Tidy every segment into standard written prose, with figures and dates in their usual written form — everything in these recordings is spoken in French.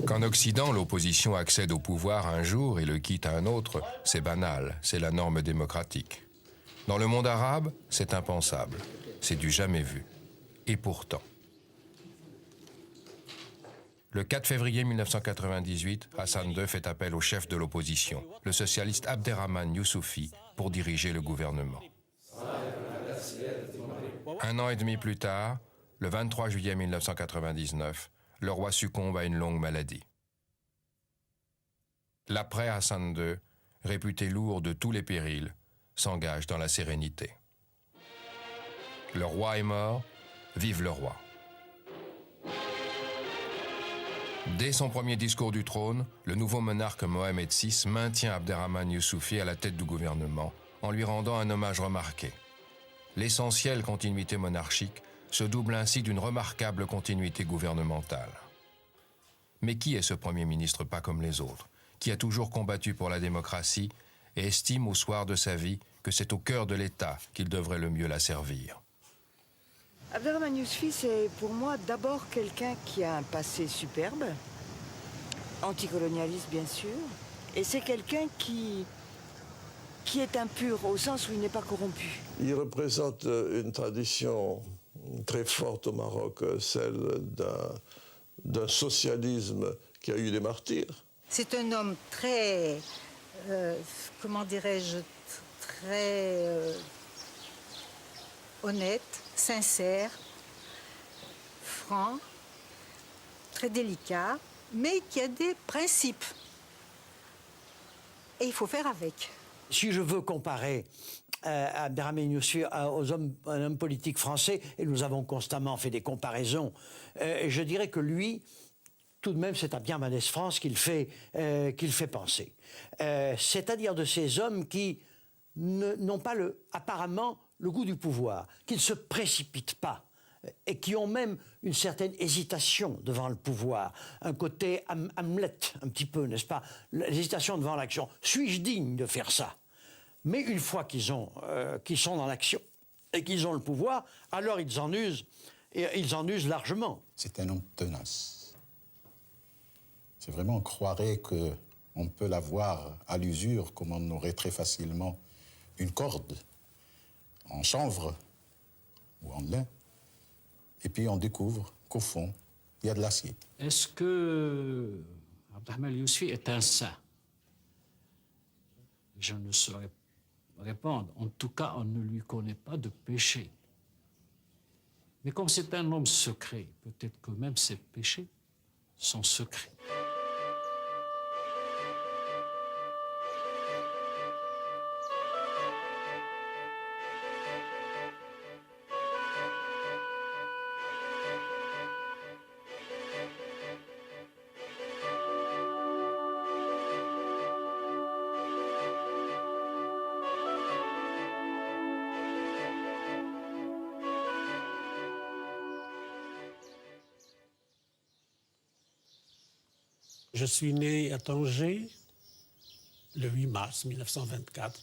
Qu'en Occident, l'opposition accède au pouvoir un jour et le quitte un autre, c'est banal, c'est la norme démocratique. Dans le monde arabe, c'est impensable, c'est du jamais vu. Et pourtant. Le 4 février 1998, Hassan II fait appel au chef de l'opposition, le socialiste Abderrahmane Youssouffi, pour diriger le gouvernement. Un an et demi plus tard, le 23 juillet 1999, le roi succombe à une longue maladie. L'après Hassan II, réputé lourd de tous les périls, s'engage dans la sérénité. Le roi est mort, vive le roi. Dès son premier discours du trône, le nouveau monarque Mohamed VI maintient Abderrahmane Youssouffi à la tête du gouvernement en lui rendant un hommage remarqué. L'essentielle continuité monarchique se double ainsi d'une remarquable continuité gouvernementale. Mais qui est ce Premier ministre pas comme les autres, qui a toujours combattu pour la démocratie et estime au soir de sa vie que c'est au cœur de l'État qu'il devrait le mieux la servir? Abderrahmane Youssouffi, c'est pour moi d'abord quelqu'un qui a un passé superbe, anticolonialiste bien sûr, et c'est quelqu'un qui est impur au sens où il n'est pas corrompu. Il représente une tradition très forte au Maroc, celle d'un socialisme qui a eu des martyrs. C'est un homme très, comment dirais-je, très honnête, sincère, franc, très délicat, mais qui a des principes. Et il faut faire avec. Si je veux comparer Abderrahmane Youssouffi aux un homme politique français, et nous avons constamment fait des comparaisons, je dirais que lui, tout de même, c'est à bien Mendès France qu'il fait penser. C'est-à-dire de ces hommes qui n'ont pas apparemment le goût du pouvoir, qui ne se précipitent pas et qui ont même une certaine hésitation devant le pouvoir, un côté Hamlet un petit peu, n'est-ce pas? L'hésitation devant l'action. Suis-je digne de faire ça? Mais une fois qu'ils sont dans l'action et qu'ils ont le pouvoir, alors ils en usent, et ils en usent largement. C'est un homme tenace. C'est vraiment, on croirait qu'on peut l'avoir à l'usure, comme on aurait très facilement une corde en chanvre ou en lin. Et puis on découvre qu'au fond, il y a de l'acier. Est-ce que Abderrahmane Youssouffi est un saint? Je ne saurais répondre. En tout cas, on ne lui connaît pas de péché. Mais comme c'est un homme secret, peut-être que même ses péchés sont secrets. Je suis né à Tanger le 8 mars 1924,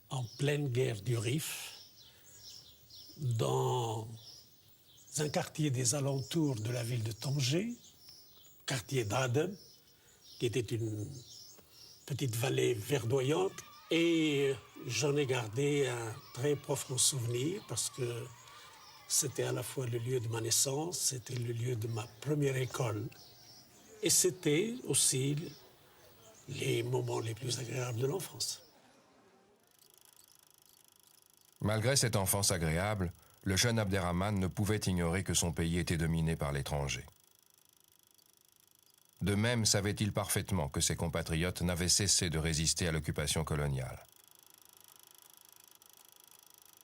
en pleine guerre du Rif, dans un quartier des alentours de la ville de Tanger, quartier d'Adem, qui était une petite vallée verdoyante. Et j'en ai gardé un très profond souvenir parce que c'était à la fois le lieu de ma naissance, c'était le lieu de ma première école. Et c'était aussi les moments les plus agréables de l'enfance. Malgré cette enfance agréable, le jeune Abderrahmane ne pouvait ignorer que son pays était dominé par l'étranger. De même savait-il parfaitement que ses compatriotes n'avaient cessé de résister à l'occupation coloniale.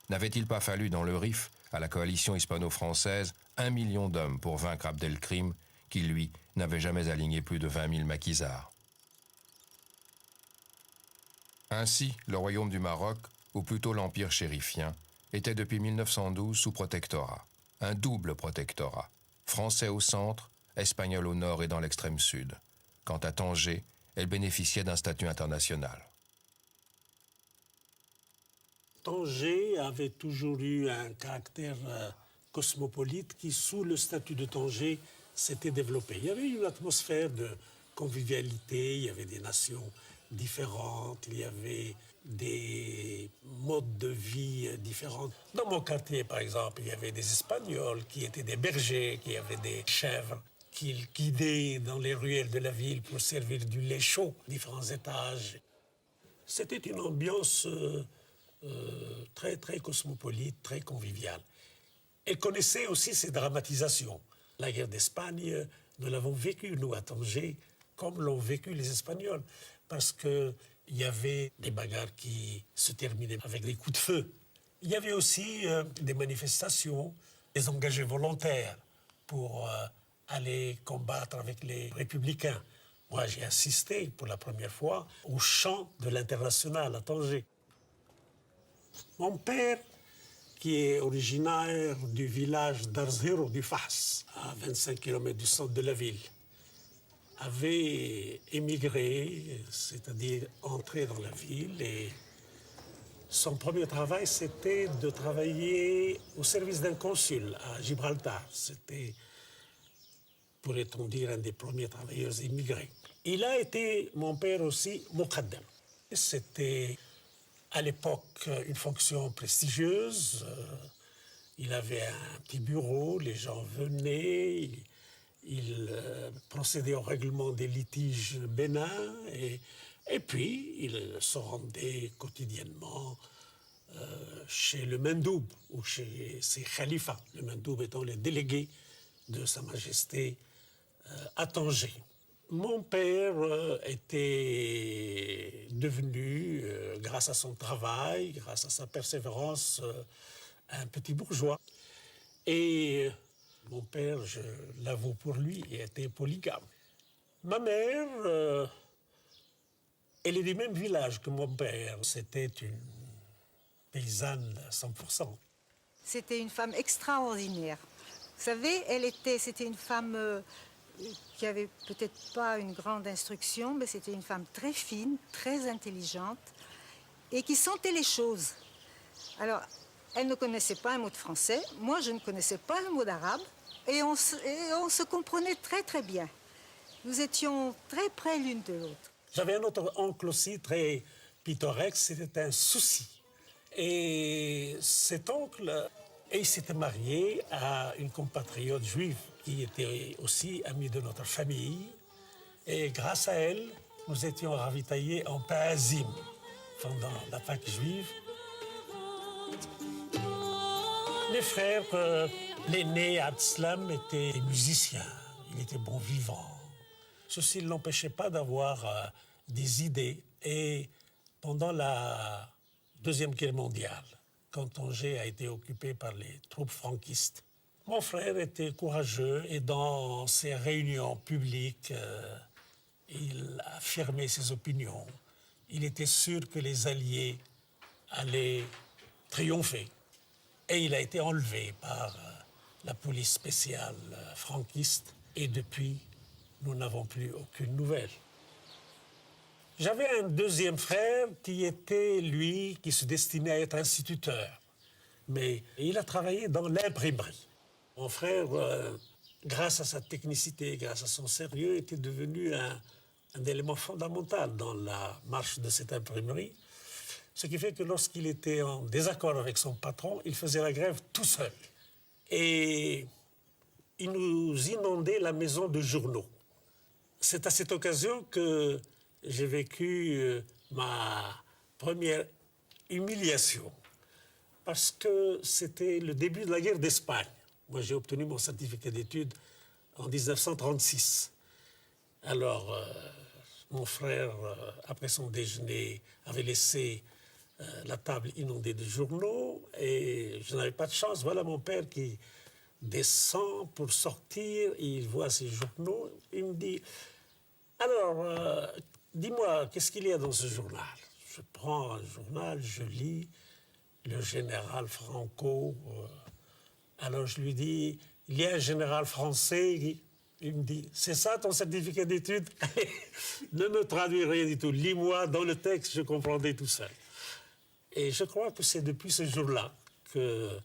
N'avait-il pas fallu dans le Rif, à la coalition hispano-française, 1 million d'hommes pour vaincre Abdelkrim, qui, lui, n'avait jamais aligné plus de 20 000 maquisards? Ainsi, le royaume du Maroc, ou plutôt l'empire chérifien, était depuis 1912 sous protectorat, un double protectorat, français au centre, espagnol au nord et dans l'extrême sud. Quant à Tanger, elle bénéficiait d'un statut international. Tanger avait toujours eu un caractère cosmopolite qui, sous le statut de Tanger, s'était développé. Il y avait une atmosphère de convivialité, il y avait des nations différentes, il y avait des modes de vie différents. Dans mon quartier, par exemple, il y avait des Espagnols qui étaient des bergers, qui avaient des chèvres, qu'ils guidaient dans les ruelles de la ville pour servir du lait chaud, différents étages. C'était une ambiance très, très cosmopolite, très conviviale. Elle connaissait aussi ses dramatisations. La guerre d'Espagne, nous l'avons vécue, nous, à Tanger, comme l'ont vécu les Espagnols. Parce qu'il y avait des bagarres qui se terminaient avec des coups de feu. Il y avait aussi des manifestations, des engagés volontaires pour aller combattre avec les républicains. Moi, j'ai assisté pour la première fois au chant de l'Internationale à Tanger. Mon père, qui est originaire du village d'Arzero du Fas, à 25 km du centre de la ville, avait émigré, c'est-à-dire entré dans la ville, et son premier travail, c'était de travailler au service d'un consul à Gibraltar. C'était, pourrait-on dire, un des premiers travailleurs immigrés. Il a été, mon père aussi, Mokaddam. C'était à l'époque une fonction prestigieuse. Il avait un petit bureau, les gens venaient, il procédait au règlement des litiges bénins et puis il se rendait quotidiennement chez le Mendoub ou chez ses khalifas, le Mendoub étant le délégué de Sa Majesté à Tanger. Mon père était devenu, grâce à son travail, grâce à sa persévérance, un petit bourgeois. Et mon père, je l'avoue pour lui, était polygame. Ma mère, elle est du même village que mon père. C'était une paysanne à 100%. C'était une femme extraordinaire. Vous savez, c'était une femme qui avait peut-être pas une grande instruction, mais c'était une femme très fine, très intelligente et qui sentait les choses. Alors, elle ne connaissait pas un mot de français, moi je ne connaissais pas un mot d'arabe et on se comprenait très très bien. Nous étions très près l'une de l'autre. J'avais un autre oncle aussi très pittoresque, c'était un Souci. Et cet oncle, il s'était marié à une compatriote juive qui était aussi amie de notre famille. Et grâce à elle, nous étions ravitaillés en Paazim pendant la Pâque juive. Les frères, l'aîné Abslam était musicien, il était bon vivant. Ceci ne l'empêchait pas d'avoir des idées. Et pendant la Deuxième Guerre mondiale, quand Tanger a été occupé par les troupes franquistes, mon frère était courageux et dans ses réunions publiques, il affirmait ses opinions. Il était sûr que les Alliés allaient triompher. Et il a été enlevé par la police spéciale franquiste. Et depuis, nous n'avons plus aucune nouvelle. J'avais un deuxième frère qui était, lui, qui se destinait à être instituteur. Mais il a travaillé dans l'imprimerie. Mon frère, grâce à sa technicité, grâce à son sérieux, était devenu un élément fondamental dans la marche de cette imprimerie. Ce qui fait que lorsqu'il était en désaccord avec son patron, il faisait la grève tout seul. Et il nous inondait la maison de journaux. C'est à cette occasion que j'ai vécu ma première humiliation. Parce que c'était le début de la guerre d'Espagne. Moi, j'ai obtenu mon certificat d'études en 1936. Alors, mon frère, après son déjeuner, avait laissé la table inondée de journaux et je n'avais pas de chance. Voilà mon père qui descend pour sortir, il voit ces journaux, il me dit « Alors, dis-moi, qu'est-ce qu'il y a dans ce journal ?» Je prends un journal, je lis le général Franco. Alors je lui dis « Il y a un général français ?» Il me dit « C'est ça ton certificat d'études ?» Ne me traduis rien du tout, lis-moi dans le texte, je comprendrai tout seul. Et je crois que c'est depuis ce jour-là que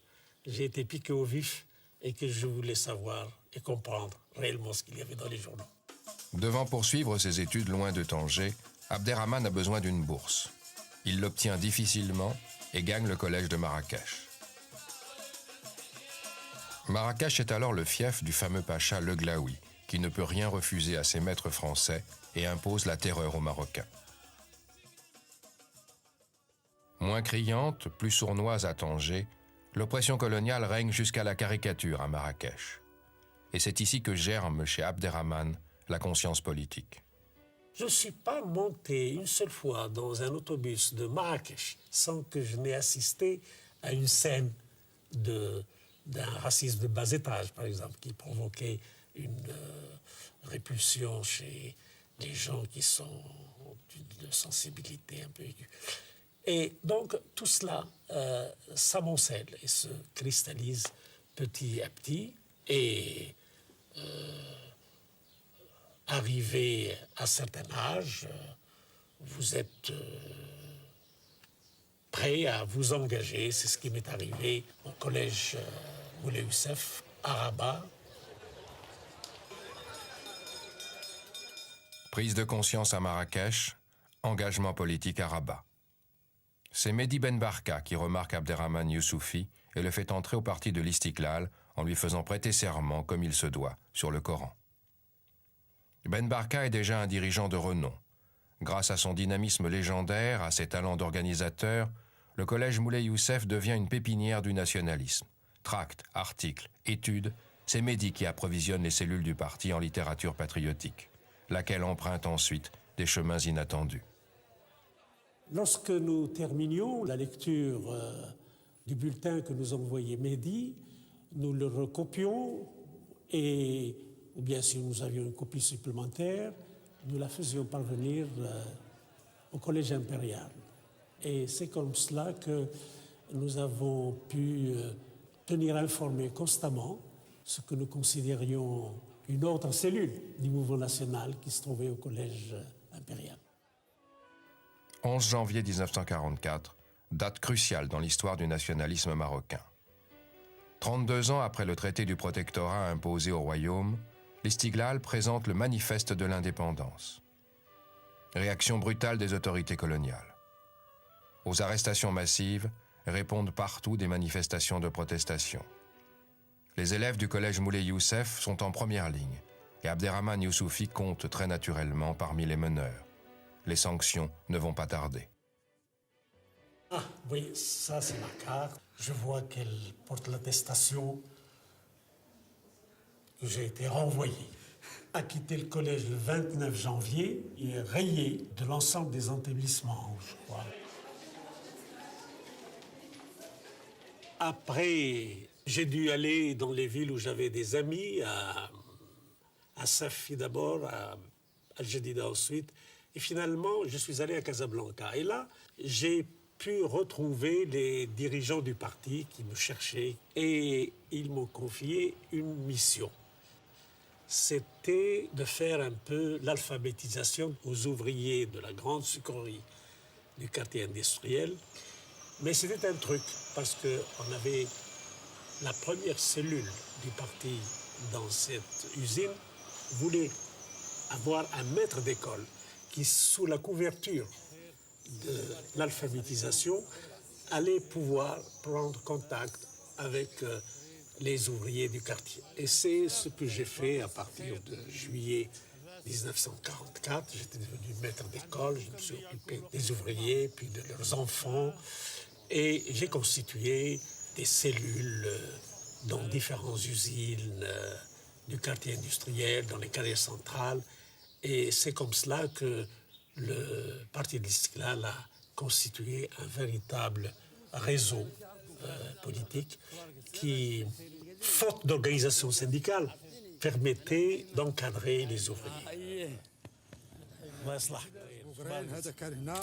j'ai été piqué au vif et que je voulais savoir et comprendre réellement ce qu'il y avait dans les journaux. Devant poursuivre ses études loin de Tanger, Abderrahmane a besoin d'une bourse. Il l'obtient difficilement et gagne le collège de Marrakech. Marrakech est alors le fief du fameux pacha Le Glaoui, qui ne peut rien refuser à ses maîtres français et impose la terreur aux Marocains. Moins criante, plus sournoise à Tanger, l'oppression coloniale règne jusqu'à la caricature à Marrakech. Et c'est ici que germe chez Abderrahmane la conscience politique. Je ne suis pas monté une seule fois dans un autobus de Marrakech sans que je n'ai assisté à une scène d'un racisme de bas étage, par exemple, qui provoquait une répulsion chez les gens qui sont d'une sensibilité un peu aiguë. Et donc, tout cela s'amoncelle et se cristallise petit à petit. Et arrivé à un certain âge, vous êtes prêt à vous engager. C'est ce qui m'est arrivé au collège Moulay Youssef à Rabat. Prise de conscience à Marrakech, engagement politique à Rabat. C'est Mehdi Ben Barka qui remarque Abderrahmane Yousoufi et le fait entrer au parti de l'Istiklal en lui faisant prêter serment, comme il se doit, sur le Coran. Ben Barka est déjà un dirigeant de renom. Grâce à son dynamisme légendaire, à ses talents d'organisateur, le collège Moulay Youssef devient une pépinière du nationalisme. Tracts, articles, études, c'est Mehdi qui approvisionne les cellules du parti en littérature patriotique, laquelle emprunte ensuite des chemins inattendus. Lorsque nous terminions la lecture du bulletin que nous envoyait Mehdi, nous le recopions et, ou bien si nous avions une copie supplémentaire, nous la faisions parvenir au Collège impérial. Et c'est comme cela que nous avons pu tenir informé constamment ce que nous considérions une autre cellule du mouvement national qui se trouvait au Collège impérial. 11 janvier 1944, date cruciale dans l'histoire du nationalisme marocain. 32 ans après le traité du protectorat imposé au royaume, l'Istiklal présente le manifeste de l'indépendance. Réaction brutale des autorités coloniales. Aux arrestations massives répondent partout des manifestations de protestation. Les élèves du collège Moulay Youssef sont en première ligne et Abderrahmane Yousoufi compte très naturellement parmi les meneurs. Les sanctions ne vont pas tarder. Ah oui, ça c'est ma carte. Je vois qu'elle porte l'attestation que j'ai été renvoyé. A quitté le collège le 29 janvier et rayé de l'ensemble des établissements, je crois. Après, j'ai dû aller dans les villes où j'avais des amis, à Safi d'abord, à Al-Jadida ensuite, et finalement, je suis allé à Casablanca. Et là, j'ai pu retrouver les dirigeants du parti qui me cherchaient et ils m'ont confié une mission. C'était de faire un peu l'alphabétisation aux ouvriers de la grande sucrerie du quartier industriel. Mais c'était un truc, parce qu'on avait la première cellule du parti dans cette usine, voulait avoir un maître d'école qui, sous la couverture de l'alphabétisation, allait pouvoir prendre contact avec les ouvriers du quartier. Et c'est ce que j'ai fait à partir de juillet 1944. J'étais devenu maître d'école, je me suis occupé des ouvriers, puis de leurs enfants, et j'ai constitué des cellules dans différentes usines du quartier industriel, dans les carrières centrales. Et c'est comme cela que le Parti de l'Istiklal a constitué un véritable réseau politique qui, faute d'organisation syndicale, permettait d'encadrer les ouvriers. هذا كان هنا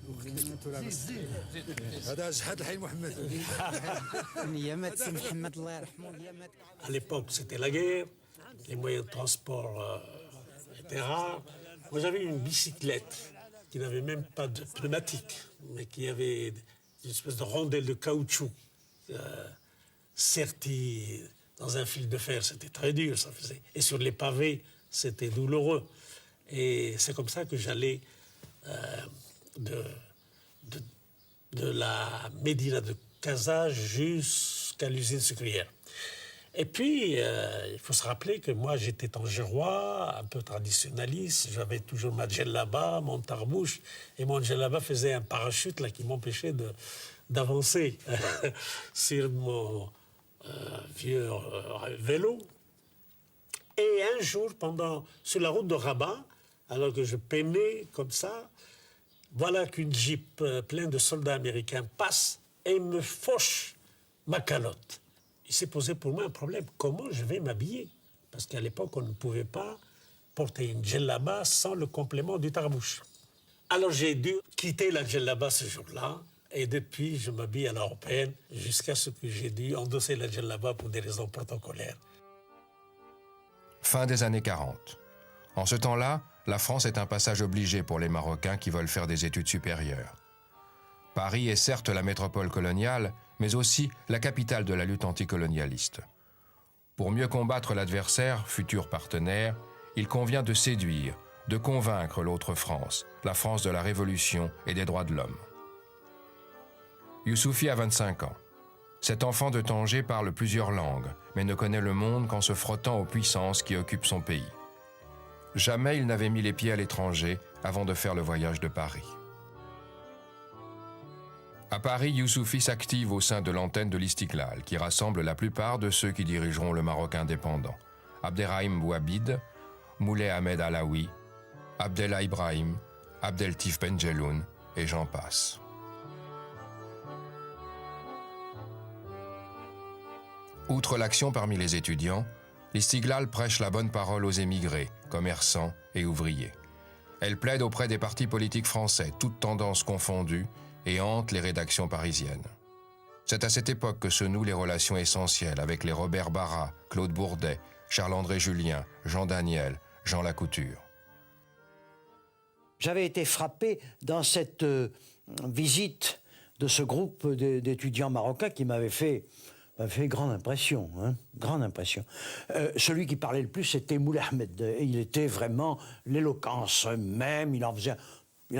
وانتو لاباس هذا جحد الحي محمد نيامات سي محمد الله يرحمه نيامات. À l'époque, c'était la guerre, les moyens de transport étaient rares. Moi, j'avais une bicyclette qui n'avait même pas de pneumatique, mais qui avait une espèce de rondelle de caoutchouc sertie dans un fil de fer, c'était très dur, ça faisait. Et sur les pavés, c'était douloureux. Et c'est comme ça que j'allais de la Médina de Casa jusqu'à l'usine sucrière. Et puis, il faut se rappeler que moi, j'étais tangérois, un peu traditionnaliste. J'avais toujours ma djellaba, mon tarbouche. Et mon djellaba faisait un parachute là, qui m'empêchait d'avancer sur mon vieux vélo. Et un jour, sur la route de Rabat, alors que je peinais comme ça, voilà qu'une jeep pleine de soldats américains passe et me fauche ma calotte. Il s'est posé pour moi un problème. Comment je vais m'habiller? Parce qu'à l'époque, on ne pouvait pas porter une djellaba sans le complément du tarbouche. Alors j'ai dû quitter la djellaba ce jour-là. Et depuis, je m'habille à l'européenne jusqu'à ce que j'ai dû endosser la djellaba pour des raisons protocolaires. Fin des années 40. En ce temps-là, la France est un passage obligé pour les Marocains qui veulent faire des études supérieures. Paris est certes la métropole coloniale, mais aussi la capitale de la lutte anticolonialiste. Pour mieux combattre l'adversaire, futur partenaire, il convient de séduire, de convaincre l'autre France, la France de la Révolution et des droits de l'homme. Youssouphi a 25 ans. Cet enfant de Tanger parle plusieurs langues, mais ne connaît le monde qu'en se frottant aux puissances qui occupent son pays. Jamais il n'avait mis les pieds à l'étranger avant de faire le voyage de Paris. À Paris, Youssouphi s'active au sein de l'antenne de l'Istiklal, qui rassemble la plupart de ceux qui dirigeront le Maroc indépendant. Abderrahim Bouabid, Moulay Ahmed Alaoui, Abdellah Ibrahim, Abdeltif Benjeloun, et j'en passe. Outre l'action parmi les étudiants, l'Istiklal prêche la bonne parole aux émigrés, commerçants et ouvriers. Elle plaide auprès des partis politiques français, toutes tendances confondues, et hante les rédactions parisiennes. C'est à cette époque que se nouent les relations essentielles avec les Robert Barra, Claude Bourdet, Charles-André Julien, Jean Daniel, Jean Lacouture. J'avais été frappé dans cette visite de ce groupe d'étudiants marocains qui m'avait fait grande impression. Grande impression. Celui qui parlait le plus, c'était Moulay Ahmed. Il était vraiment l'éloquence même, il en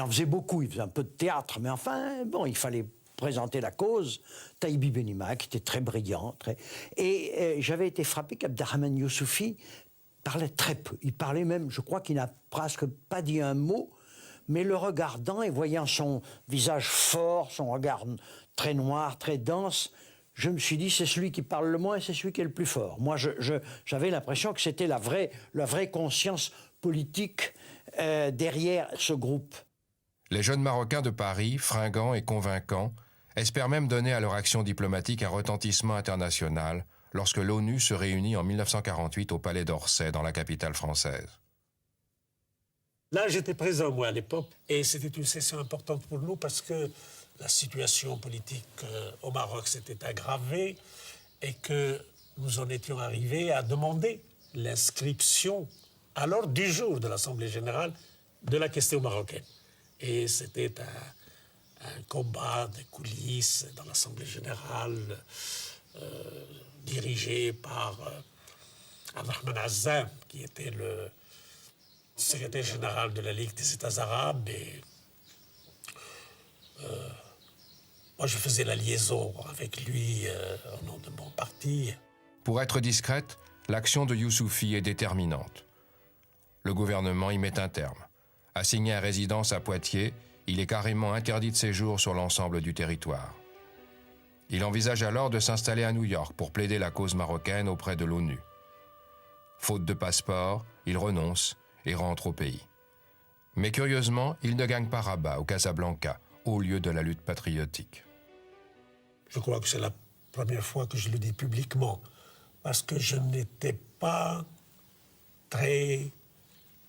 faisait beaucoup, il faisait un peu de théâtre, mais enfin, bon, il fallait présenter la cause. Taïbi Benima, qui était très brillant. Et j'avais été frappé qu'Abderrahmane Youssouphi parlait très peu. Il parlait même, je crois qu'il n'a presque pas dit un mot, mais le regardant et voyant son visage fort, son regard très noir, très dense, je me suis dit, c'est celui qui parle le moins et c'est celui qui est le plus fort. Moi, j'avais l'impression que c'était la vraie conscience politique derrière ce groupe. Les jeunes Marocains de Paris, fringants et convaincants, espèrent même donner à leur action diplomatique un retentissement international lorsque l'ONU se réunit en 1948 au Palais d'Orsay, dans la capitale française. Là, j'étais présent, moi, à l'époque, et c'était une session importante pour nous parce que la situation politique au Maroc s'était aggravée et que nous en étions arrivés à demander l'inscription à l'ordre du jour de l'Assemblée générale de la question marocaine. Et c'était un combat de coulisses dans l'Assemblée générale dirigé par Abderrahmane Azzam, qui était le secrétaire général de la Ligue des États arabes. Et moi, je faisais la liaison avec lui au nom de mon parti. Pour être discrète, l'action de Youssouphi est déterminante. Le gouvernement y met un terme. Assigné à résidence à Poitiers, il est carrément interdit de séjour sur l'ensemble du territoire. Il envisage alors de s'installer à New York pour plaider la cause marocaine auprès de l'ONU. Faute de passeport, il renonce et rentre au pays. Mais curieusement, il ne gagne pas Rabat ou Casablanca, au lieu de la lutte patriotique. Je crois que c'est la première fois que je le dis publiquement, parce que je n'étais pas très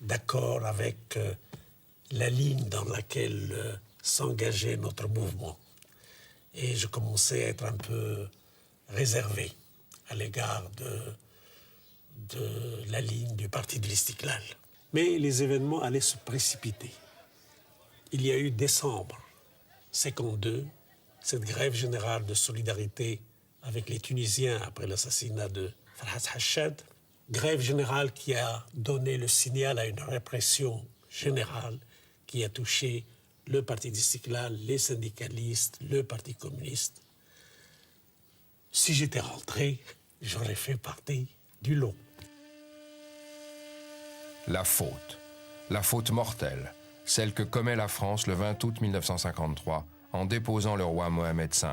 d'accord avec la ligne dans laquelle s'engageait notre mouvement. Et je commençais à être un peu réservé à l'égard de la ligne du parti de l'Istiklal. Mais les événements allaient se précipiter. Il y a eu décembre 1952, cette grève générale de solidarité avec les Tunisiens après l'assassinat de Farhat Hachad, grève générale qui a donné le signal à une répression générale qui a touché le Parti d'Istiklal, les syndicalistes, le Parti communiste. Si j'étais rentré, j'aurais fait partie du lot. La faute mortelle, celle que commet la France le 20 août 1953 en déposant le roi Mohamed V.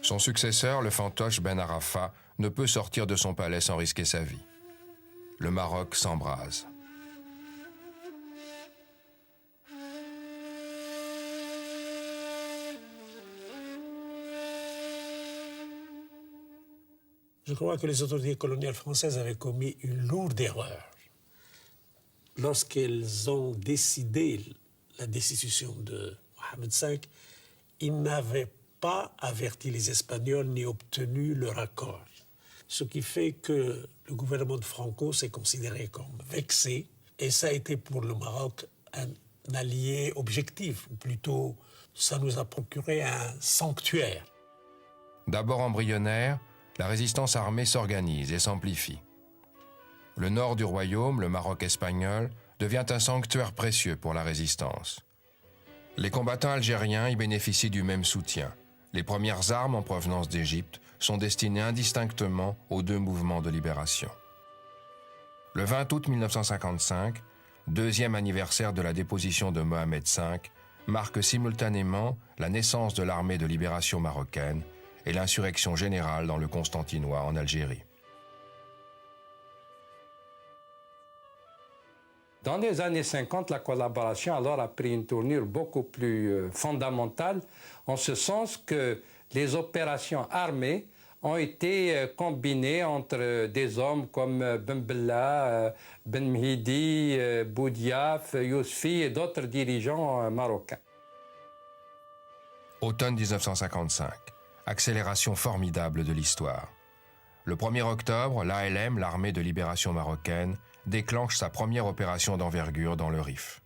Son successeur, le fantoche Ben Arafat, ne peut sortir de son palais sans risquer sa vie. Le Maroc s'embrase. Je crois que les autorités coloniales françaises avaient commis une lourde erreur lorsqu'elles ont décidé la destitution de Mohamed V. Ils n'avaient pas averti les Espagnols ni obtenu leur accord. Ce qui fait que le gouvernement de Franco s'est considéré comme vexé, et ça a été pour le Maroc un allié objectif, ou plutôt ça nous a procuré un sanctuaire. D'abord embryonnaire, la résistance armée s'organise et s'amplifie. Le nord du royaume, le Maroc espagnol, devient un sanctuaire précieux pour la résistance. Les combattants algériens y bénéficient du même soutien. Les premières armes en provenance d'Égypte sont destinées indistinctement aux deux mouvements de libération. Le 20 août 1955, deuxième anniversaire de la déposition de Mohamed V, marque simultanément la naissance de l'armée de libération marocaine et l'insurrection générale dans le Constantinois en Algérie. Dans les années 50, la collaboration alors a pris une tournure beaucoup plus fondamentale, en ce sens que les opérations armées ont été combinées entre des hommes comme Ben Bella, Ben Mhidi, Boudiaf, Yousfi et d'autres dirigeants marocains. Automne 1955, accélération formidable de l'histoire. Le 1er octobre, l'ALM, l'armée de libération marocaine, déclenche sa première opération d'envergure dans le Rif.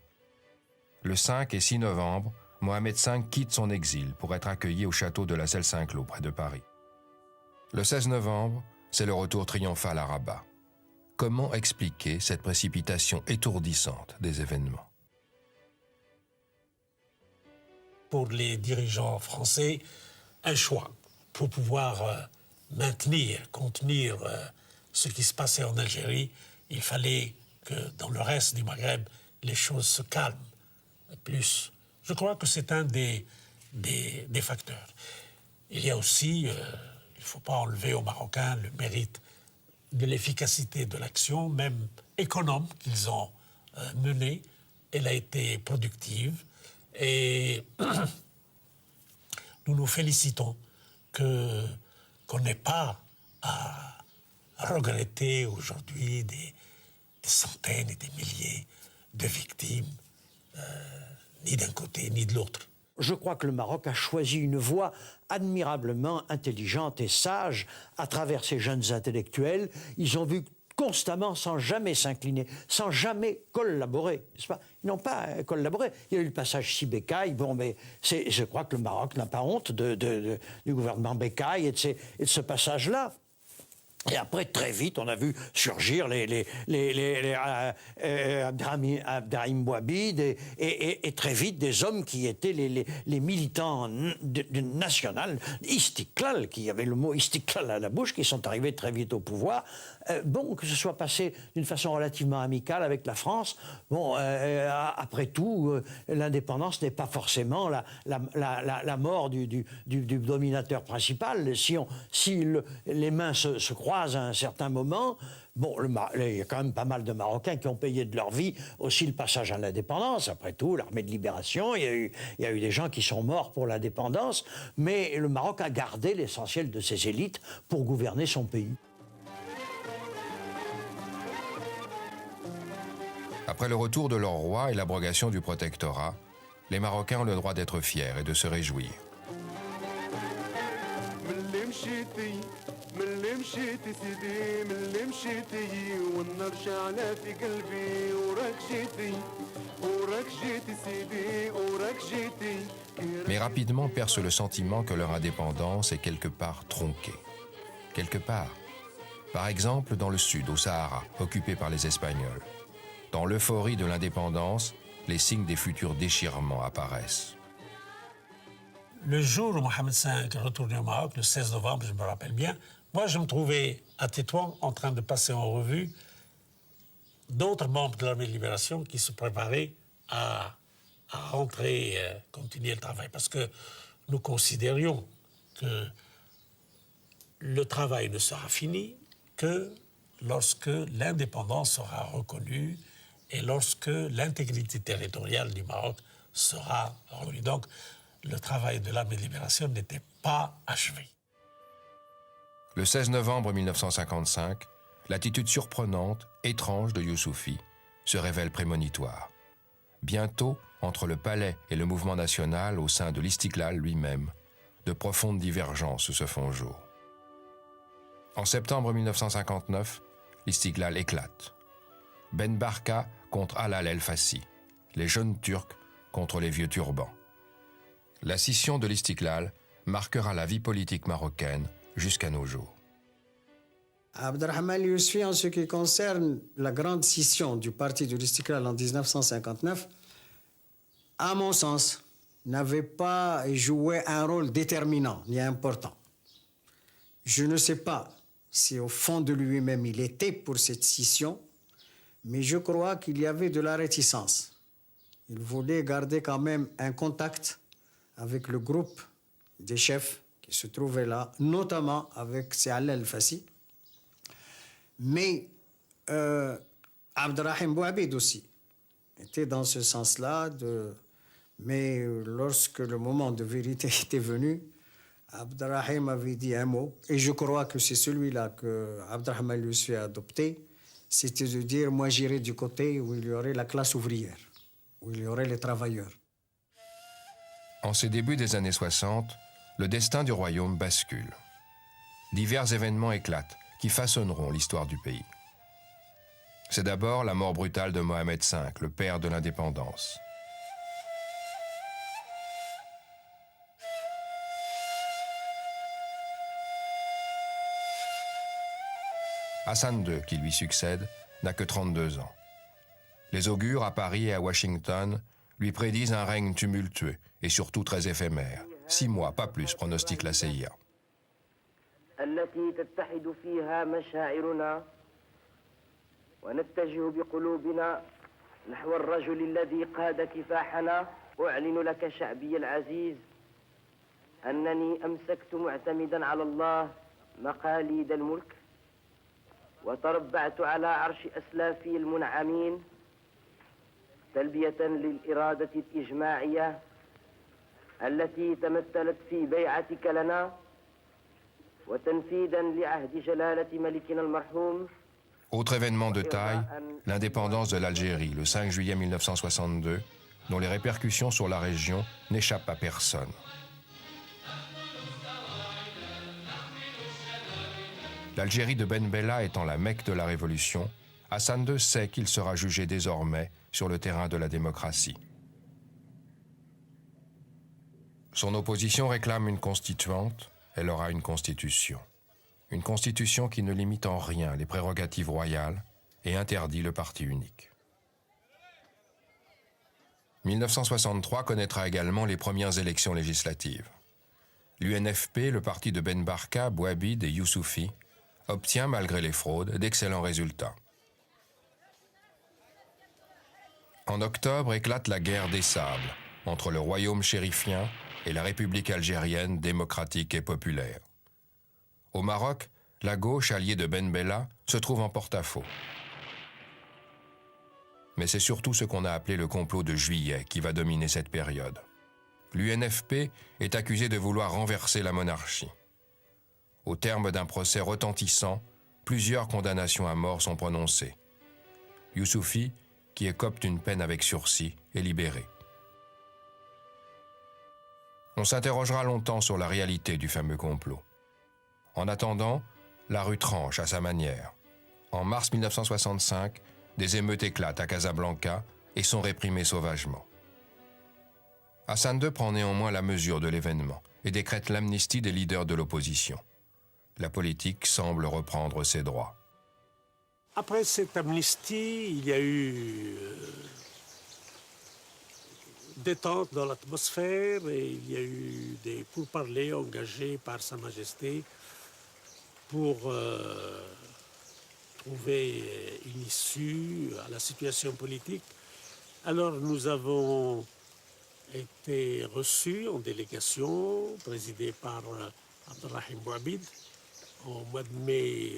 Le 5 et 6 novembre, Mohamed V quitte son exil pour être accueilli au château de la Selle-Saint-Cloud près de Paris. Le 16 novembre, c'est le retour triomphal à Rabat. Comment expliquer cette précipitation étourdissante des événements? Pour les dirigeants français, un choix pour pouvoir contenir ce qui se passait en Algérie. Il fallait que dans le reste du Maghreb, les choses se calment plus. Je crois que c'est un des facteurs. Il y a aussi, il ne faut pas enlever aux Marocains le mérite de l'efficacité de l'action, même économe qu'ils ont menée. Elle a été productive et nous nous félicitons qu'on n'ait pas à regretter aujourd'hui des centaines et des milliers de victimes, ni d'un côté ni de l'autre. Je crois que le Maroc a choisi une voie admirablement intelligente et sage à travers ces jeunes intellectuels. Ils ont vu constamment, sans jamais s'incliner, sans jamais collaborer, n'est-ce pas? Ils n'ont pas collaboré. Il y a eu le passage Sibécaille. Bon, mais je crois que le Maroc n'a pas honte du gouvernement Bécaye et de ce passage-là. Et après, très vite, on a vu surgir Abderrahim Bouabid et très vite des hommes qui étaient les militants national, Istiklal, qui avaient le mot Istiklal à la bouche, qui sont arrivés très vite au pouvoir. Bon, que ce soit passé d'une façon relativement amicale avec la France, bon, après tout, l'indépendance n'est pas forcément la mort du dominateur principal. Si les mains se croisent à un certain moment, bon, il y a quand même pas mal de Marocains qui ont payé de leur vie aussi le passage à l'indépendance. Après tout, l'armée de libération, il y a eu des gens qui sont morts pour l'indépendance, mais le Maroc a gardé l'essentiel de ses élites pour gouverner son pays. Après le retour de leur roi et l'abrogation du protectorat, les Marocains ont le droit d'être fiers et de se réjouir. مشيتي سيدي من اللي مشيتي والنار شعلة في قلبي وراك جيتي Mais rapidement perce le sentiment que leur indépendance est quelque part tronquée. Quelque part. Par exemple, dans le sud, au Sahara, occupé par les Espagnols. Dans l'euphorie de l'indépendance, les signes des futurs déchirements apparaissent. Le jour où Mohamed V est retourné au Maroc, le 16 novembre, je me rappelle bien, moi je me trouvais à Tétouan en train de passer en revue d'autres membres de l'armée de libération qui se préparaient à rentrer, continuer le travail. Parce que nous considérions que le travail ne sera fini que lorsque l'indépendance sera reconnue et lorsque l'intégrité territoriale du Maroc sera reconnue. Donc, le travail de l'armée de libération n'était pas achevé. Le 16 novembre 1955, l'attitude surprenante, étrange de Youssoufy se révèle prémonitoire. Bientôt, entre le palais et le mouvement national au sein de l'Istiklal lui-même, de profondes divergences se font jour. En septembre 1959, l'Istiklal éclate. Ben Barka contre Halal El Fassi, les jeunes Turcs contre les vieux turbans. La scission de l'Istiklal marquera la vie politique marocaine jusqu'à nos jours. Abderrahmane Youssoufy, en ce qui concerne la grande scission du parti de l'Istiklal en 1959, à mon sens, n'avait pas joué un rôle déterminant ni important. Je ne sais pas si au fond de lui-même il était pour cette scission, mais je crois qu'il y avait de la réticence. Il voulait garder quand même un contact avec le groupe des chefs qui se trouvaient là, notamment avec Halal El Fassi. Mais Abderrahim Bouabid aussi était dans ce sens-là. Mais lorsque le moment de vérité était venu, Abderrahim avait dit un mot, et je crois que c'est celui-là que Abderrahmane Youssoufy a adopté, c'était de dire « moi j'irai du côté où il y aurait la classe ouvrière, où il y aurait les travailleurs ». En ces débuts des années 60, le destin du royaume bascule. Divers événements éclatent qui façonneront l'histoire du pays. C'est d'abord la mort brutale de Mohamed V, le père de l'indépendance. Hassan II, qui lui succède, n'a que 32 ans. Les augures à Paris et à Washington lui prédisent un règne tumultueux et surtout très éphémère. 6 mois, pas plus, pronostique la CIA. التي تتحد فيها مشاعرنا ونتجه بقلوبنا نحو الرجل الذي قاد كفاحنا. أعلن لك شعبي العزيز أنني أمسكت معتمدا على الله مقاليد الملك وتربعت على عرش أسلافي المنعمين تلبية للإرادة الإجماعية التي تمثلت في بيعتك لنا وتنفيذا لعهد جلالة ملكنا المرحوم. Autre événement de taille, l'indépendance de l'Algérie, le 5 juillet 1962, dont les répercussions sur la région n'échappent à personne. L'Algérie de Ben Bella étant la Mecque de la Révolution, Hassan II sait qu'il sera jugé désormais sur le terrain de la démocratie. Son opposition réclame une constituante, elle aura une constitution. Une constitution qui ne limite en rien les prérogatives royales et interdit le parti unique. 1963 connaîtra également les premières élections législatives. L'UNFP, le parti de Ben Barka, Bouabid et Youssoufy, obtient, malgré les fraudes, d'excellents résultats. En octobre éclate la guerre des sables entre le royaume chérifien et la République algérienne démocratique et populaire. Au Maroc, la gauche, alliée de Ben Bella, se trouve en porte-à-faux. Mais c'est surtout ce qu'on a appelé le complot de juillet qui va dominer cette période. L'UNFP est accusé de vouloir renverser la monarchie. Au terme d'un procès retentissant, plusieurs condamnations à mort sont prononcées. Youssoufy, qui écope d'une peine avec sursis, est libéré. On s'interrogera longtemps sur la réalité du fameux complot. En attendant, la rue tranche à sa manière. En mars 1965, des émeutes éclatent à Casablanca et sont réprimés sauvagement. Hassan II prend néanmoins la mesure de l'événement et décrète l'amnistie des leaders de l'opposition. La politique semble reprendre ses droits. Après cette amnistie, il y a eu détente dans l'atmosphère et il y a eu des pourparlers engagés par Sa Majesté pour trouver une issue à la situation politique. Alors nous avons été reçus en délégation présidée par Abdelrahim Bouabid au mois de mai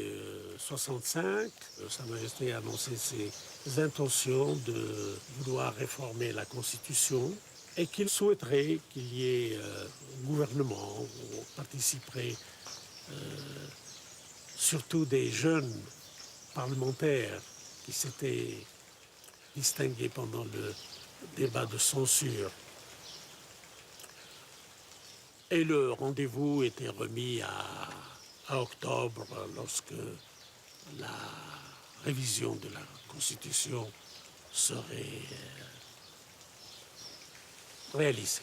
65. Sa Majesté a annoncé ses intentions de vouloir réformer la Constitution et qu'il souhaiterait qu'il y ait un gouvernement où participerait surtout des jeunes parlementaires qui s'étaient distingués pendant le débat de censure. Et le rendez-vous était remis à octobre, lorsque la révision de la Constitution serait réalisée.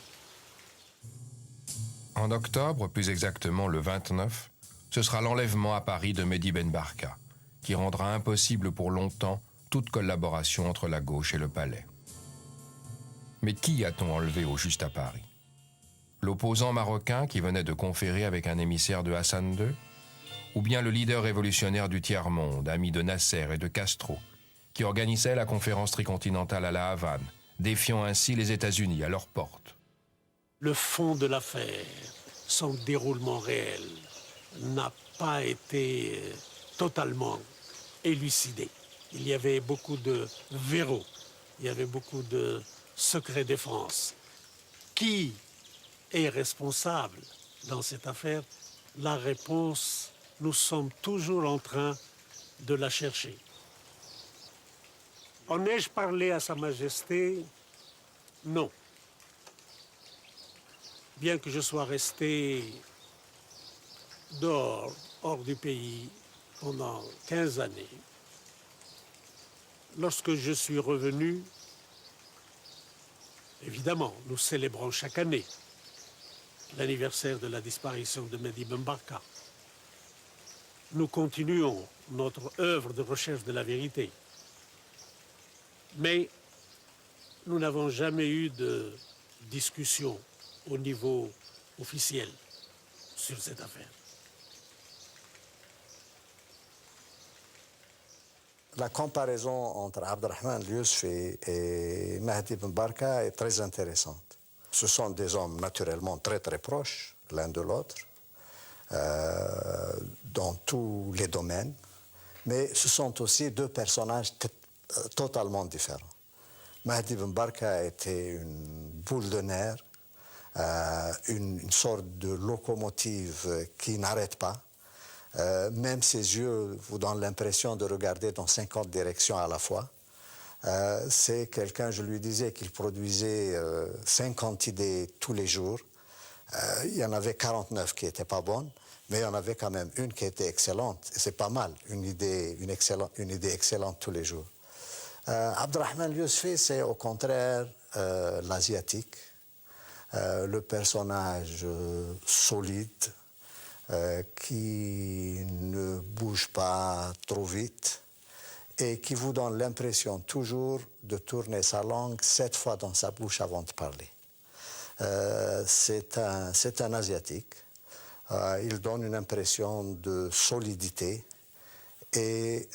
En octobre, plus exactement le 29, ce sera l'enlèvement à Paris de Mehdi Ben Barka, qui rendra impossible pour longtemps toute collaboration entre la gauche et le palais. Mais qui a-t-on enlevé au juste à Paris? L'opposant marocain qui venait de conférer avec un émissaire de Hassan II? Ou bien le leader révolutionnaire du tiers-monde, ami de Nasser et de Castro, qui organisait la conférence tricontinentale à la Havane, défiant ainsi les États-Unis à leur porte? Le fond de l'affaire, son déroulement réel, n'a pas été totalement élucidé. Il y avait beaucoup de verrous, il y avait beaucoup de secrets défense. Qui est responsable dans cette affaire? La réponse, nous sommes toujours en train de la chercher. En ai-je parlé à Sa Majesté? Non. Bien que je sois resté dehors, hors du pays, pendant 15 années, lorsque je suis revenu, évidemment, nous célébrons chaque année l'anniversaire de la disparition de Mehdi Ben Barka. Nous continuons notre œuvre de recherche de la vérité. Mais nous n'avons jamais eu de discussion au niveau officiel sur cette affaire. La comparaison entre Abdelrahman Yousfi et Mehdi Ben Barka est très intéressante. Ce sont des hommes naturellement très très proches l'un de l'autre, dans tous les domaines, mais ce sont aussi deux personnages totalement différents. Mehdi Ben Barka était une boule de nerfs, une sorte de locomotive qui n'arrête pas. Même ses yeux vous donnent l'impression de regarder dans 50 directions à la fois. C'est quelqu'un, je lui disais, qu'il produisait 50 idées tous les jours. Il y en avait 49 qui n'étaient pas bonnes, mais il y en avait quand même une qui était excellente. Et c'est pas mal, une idée excellente tous les jours. Abdelrahman Yousfi, c'est au contraire l'asiatique, le personnage solide, qui ne bouge pas trop vite et qui vous donne l'impression toujours de tourner sa langue 7 fois dans sa bouche avant de parler. C'est un asiatique. Il donne une impression de solidité et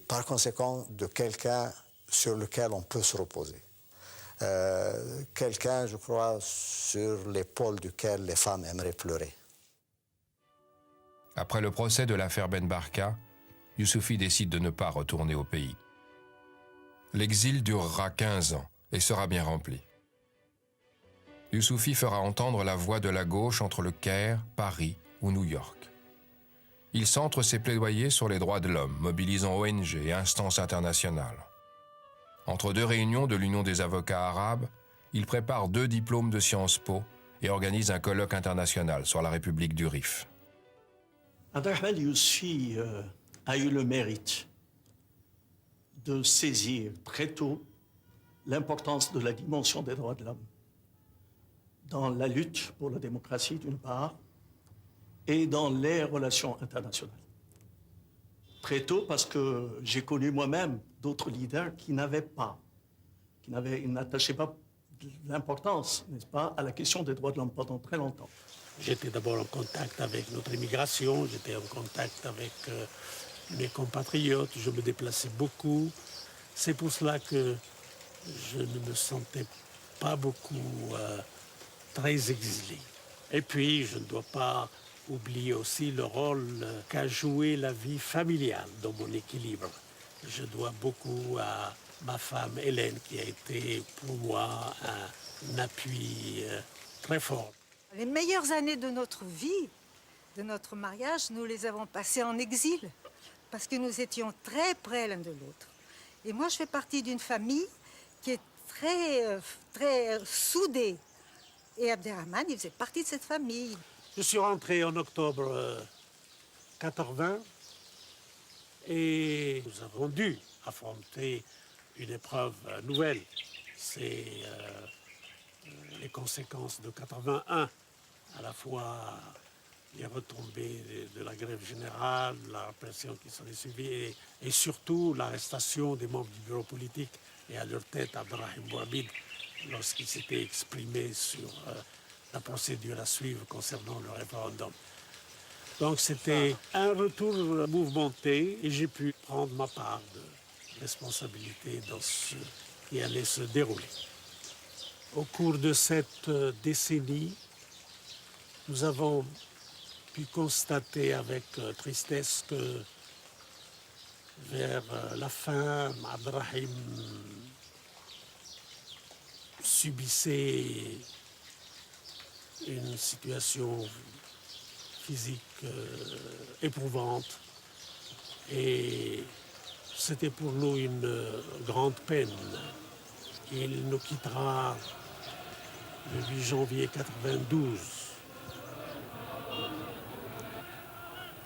par conséquent de quelqu'un sur lequel on peut se reposer. Quelqu'un, je crois, sur l'épaule duquel les femmes aimeraient pleurer. Après le procès de l'affaire Ben Barka, Youssouphi décide de ne pas retourner au pays. L'exil durera 15 ans et sera bien rempli. Youssouphi fera entendre la voix de la gauche entre le Caire, Paris ou New York. Il centre ses plaidoyers sur les droits de l'homme, mobilisant ONG et instances internationales. Entre deux réunions de l'Union des avocats arabes, il prépare 2 diplômes de Sciences Po et organise un colloque international sur la République du Rif. Abdelrahman Yousfi a eu le mérite de saisir très tôt l'importance de la dimension des droits de l'homme dans la lutte pour la démocratie d'une part et dans les relations internationales. Très tôt parce que j'ai connu moi-même d'autres leaders qui n'attachaient pas l'importance, n'est-ce pas, à la question des droits de l'homme pendant très longtemps. J'étais d'abord en contact avec notre immigration, j'étais en contact avec mes compatriotes, je me déplaçais beaucoup. C'est pour cela que je ne me sentais pas beaucoup très exilé. Et puis, je ne dois pas oublier aussi le rôle qu'a joué la vie familiale dans mon équilibre. Je dois beaucoup à ma femme Hélène, qui a été pour moi un appui très fort. Les meilleures années de notre vie, de notre mariage, nous les avons passées en exil, parce que nous étions très près l'un de l'autre. Et moi, je fais partie d'une famille qui est très soudée. Et Abderrahmane, il faisait partie de cette famille. Je suis rentré en octobre 80 et nous avons dû affronter une épreuve nouvelle. C'est les conséquences de 81, à la fois les retombées de la grève générale, la répression qui s'en est suivie et surtout l'arrestation des membres du bureau politique et à leur tête Abderrahim Bouhabid lorsqu'il s'était exprimé sur la procédure à suivre concernant le référendum. Donc c'était un retour mouvementé et j'ai pu prendre ma part de responsabilité dans ce qui allait se dérouler. Au cours de cette décennie, nous avons pu constater avec tristesse que vers la fin, Abderrahim subissait une situation physique éprouvante et c'était pour nous une grande peine. Il nous quittera le 8 janvier 92.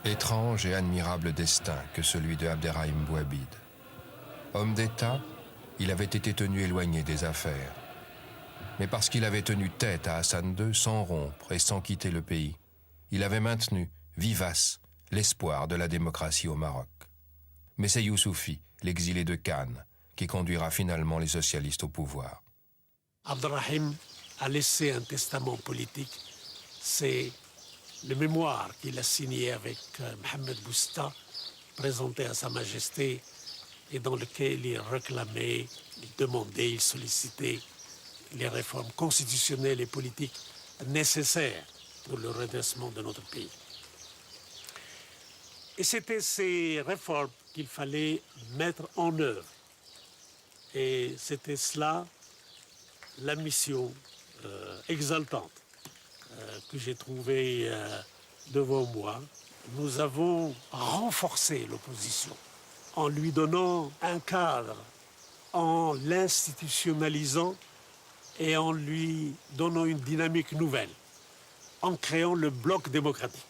Étrange et admirable destin que celui de Abderrahim Bouhabid. Homme d'État, il avait été tenu éloigné des affaires. Mais parce qu'il avait tenu tête à Hassan II sans rompre et sans quitter le pays, il avait maintenu, vivace, l'espoir de la démocratie au Maroc. Mais c'est Youssouphi, l'exilé de Cannes, qui conduira finalement les socialistes au pouvoir. Abderrahim a laissé un testament politique. C'est le mémoire qu'il a signé avec Mohamed Bousta, présenté à Sa Majesté, et dans lequel il réclamait, il demandait, il sollicitait les réformes constitutionnelles et politiques nécessaires pour le redressement de notre pays. Et c'était ces réformes qu'il fallait mettre en œuvre. Et c'était cela la mission exaltante que j'ai trouvée devant moi. Nous avons renforcé l'opposition en lui donnant un cadre, en l'institutionnalisant et en lui donnant une dynamique nouvelle, en créant le bloc démocratique.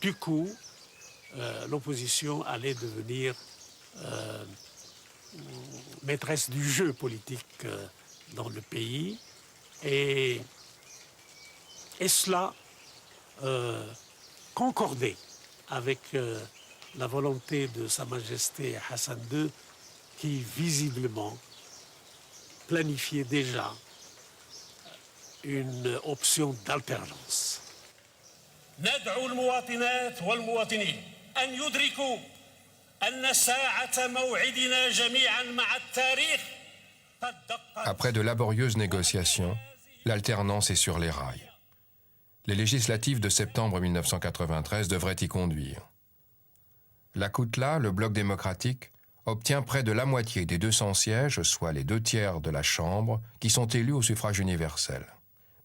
Du coup, l'opposition allait devenir maîtresse du jeu politique dans le pays et cela concordait avec la volonté de Sa Majesté Hassan II qui visiblement planifiait déjà une option d'alternance. ندعو المواطنات والمواطنين أن يدركوا أن ساعة موعدنا جميعا مع التاريخ قد دقت. Après de laborieuses négociations, l'alternance est sur les rails. Les législatives de septembre 1993 devraient y conduire. La Koutla, le bloc démocratique, obtient près de la moitié des 200 sièges, soit les 2/3 de la Chambre, qui sont élus au suffrage universel.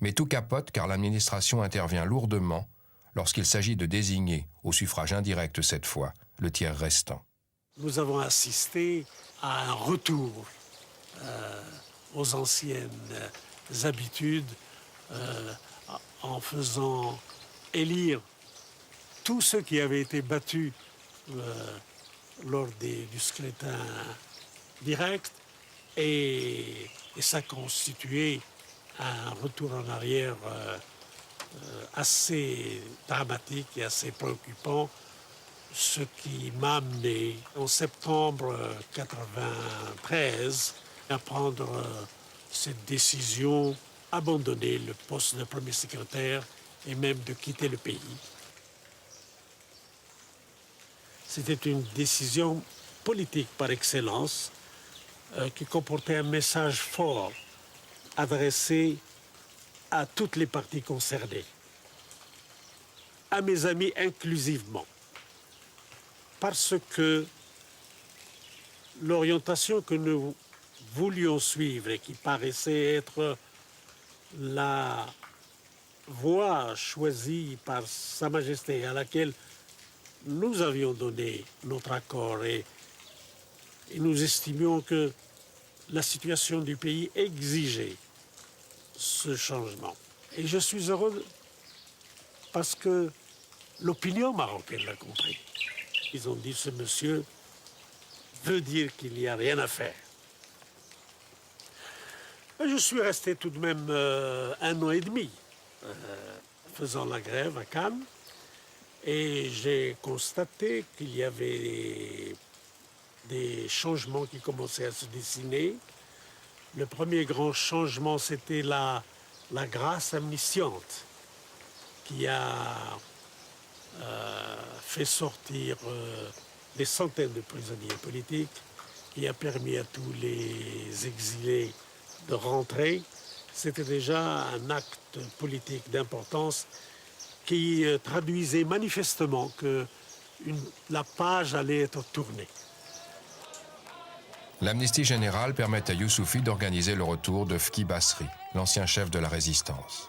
Mais tout capote car l'administration intervient lourdement lorsqu'il s'agit de désigner, au suffrage indirect cette fois, le tiers restant. Nous avons assisté à un retour aux anciennes habitudes en faisant élire tous ceux qui avaient été battus lors du scrutin direct et ça constituait un retour en arrière assez dramatique et assez préoccupant, ce qui m'a amené en septembre 1993 à prendre cette décision, abandonner le poste de premier secrétaire et même de quitter le pays. C'était une décision politique par excellence qui comportait un message fort adressé à toutes les parties concernées, à mes amis inclusivement, parce que l'orientation que nous voulions suivre et qui paraissait être la voie choisie par Sa Majesté, à laquelle nous avions donné notre accord et nous estimions que la situation du pays exigeait ce changement. Et je suis heureux parce que l'opinion marocaine l'a compris. Ils ont dit, ce monsieur veut dire qu'il n'y a rien à faire. Et je suis resté tout de même 1 an et demi faisant la grève à Cannes et j'ai constaté qu'il y avait des changements qui commençaient à se dessiner. Le premier grand changement, c'était la grâce amnistiante qui a fait sortir des centaines de prisonniers politiques, qui a permis à tous les exilés de rentrer. C'était déjà un acte politique d'importance qui traduisait manifestement que la page allait être tournée. L'amnistie générale permet à Youssoufi d'organiser le retour de Fki Basri, l'ancien chef de la résistance.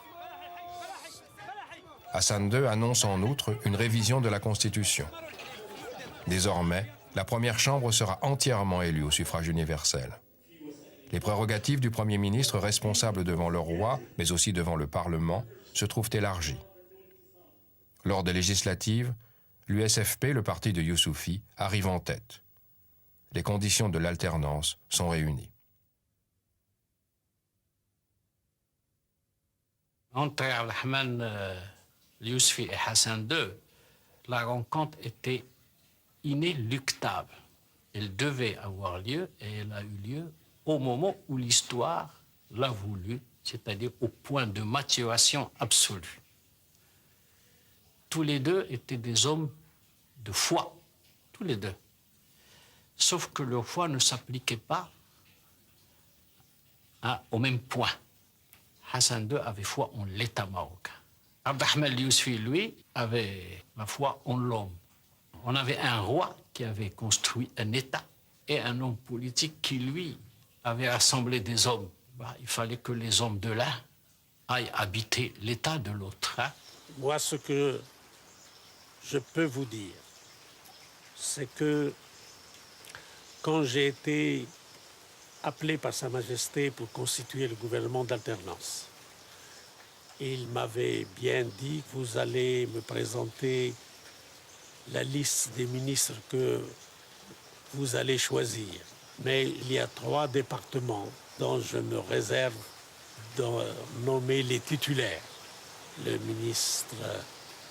Hassan II annonce en outre une révision de la Constitution. Désormais, la première chambre sera entièrement élue au suffrage universel. Les prérogatives du Premier ministre responsable devant le roi, mais aussi devant le Parlement, se trouvent élargies. Lors des législatives, l'USFP, le parti de Youssoufi, arrive en tête. Les conditions de l'alternance sont réunies. Entre Abdelrahman Youssoufi et Hassan II, la rencontre était inéluctable. Elle devait avoir lieu et elle a eu lieu au moment où l'histoire l'a voulu, c'est-à-dire au point de maturation absolue. Tous les deux étaient des hommes de foi, tous les deux. Sauf que leur foi ne s'appliquait pas au même point. Hassan II avait foi en l'État marocain. Abdelrahman Youssoufi, lui, avait la foi en l'homme. On avait un roi qui avait construit un État et un homme politique qui, lui, avait rassemblé des hommes. Il fallait que les hommes de l'un aillent habiter l'État de l'autre. Moi, ce que je peux vous dire, c'est que quand j'ai été appelé par Sa Majesté pour constituer le gouvernement d'alternance, il m'avait bien dit, vous allez me présenter la liste des ministres que vous allez choisir. Mais il y a 3 départements dont je me réserve de nommer les titulaires. Le ministre